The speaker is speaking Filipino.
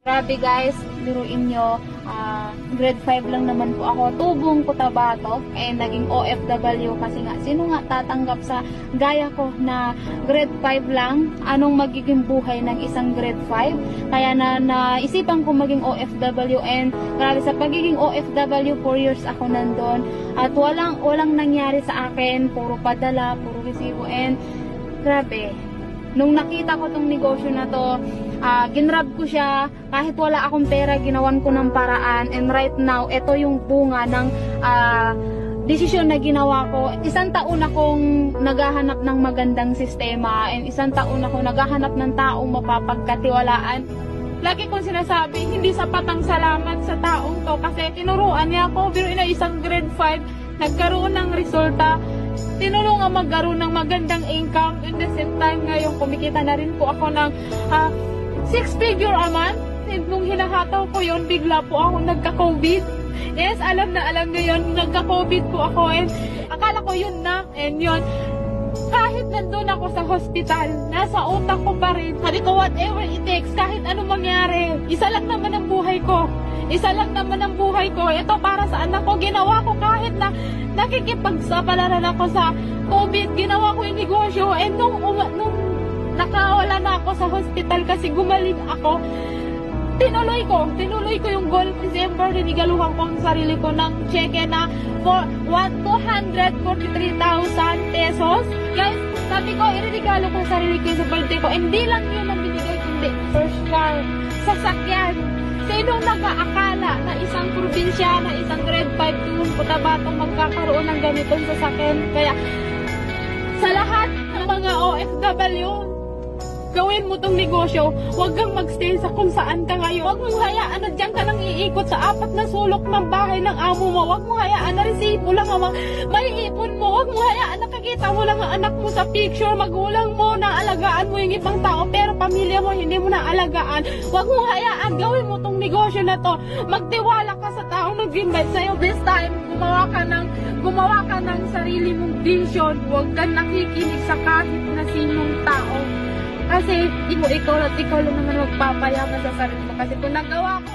Grabe guys, biruin nyo, grade 5 lang naman po ako, tubong Cotabato, naging OFW kasi nga, sino nga tatanggap sa gaya ko na grade 5 lang, anong magiging buhay ng isang grade 5, kaya naisipan ko maging OFW, and grabe sa pagiging OFW, 4 years ako nandun, at walang nangyari sa akin, puro padala, puro resibo, and grabe, nung nakita ko tong negosyo na to, ginrab ko siya, kahit wala akong pera, ginawan ko ng paraan, and right now, ito yung bunga ng desisyon na ginawa ko. Isang taon akong naghahanap ng magandang sistema, and isang taon ako naghahanap ng taong mapapagkatiwalaan. Lagi kong sinasabi, hindi sapat ang salamat sa taong to, kasi tinuruan niya ako, biruin na isang grade 5, nagkaroon ng resulta, tinulungan magkaroon ng magandang income, in the same time ngayon kumikita na rin po ako ng 6-figure a month. And nung hinahataw ko yun, bigla po ako nagka-COVID. Yes, alam nyo yun, nagka-COVID po ako, and akala ko yun na, and yun, kahit nandun ako sa hospital, nasa utak ko pa rin, sabi ko whatever it takes, kahit anong mangyari, isa lang naman ang buhay ko. Isa lang naman ang buhay ko. Ito para sa anak ko. Ginawa ko kahit na nakikipagsapalaran ako sa COVID. Ginawa ko yung negosyo. And nung nakawala na ako sa hospital kasi gumaling ako, tinuloy ko yung goal. December, rinigaluhan ko ang sarili ko ng cheque na for 243,000 pesos. Guys, sabi ko, irinigalo ko sa sarili ko sa birthday ko. Hindi lang yun ang binigay, kundi first car, sasakyan. Sinong nag-aakala na isang probinsya, na isang grade 5 doon, Cotabato, magkakaroon ng ganitong sasakyan? Kaya, sa lahat ng mga OFW, gawin mo tong negosyo, huwag kang magstay sa kung saan ka ngayon. Huwag mong hayaan na dyan ka nang iikot sa 4 na sulok ng bahay ng amo mo. Huwag mong hayaan na resibo lang ang maiipon mo. Huwag mong hayaan na nakikita mo lang ang anak mo sa picture, magulang mo, naalagaan mo yung ibang tao, pero pamilya mo hindi mo naalagaan. Huwag mong hayaan, gawin mo tong negosyo na to. Magtiwala ka sa taong nag-invite sa'yo. This time, gumawa ka ng sarili mong vision. Huwag kang nakikinig sa kahit na sinong tao. Kasi ikaw lang naman magpapayaman sa sarili mo. Kasi kung nagawa ko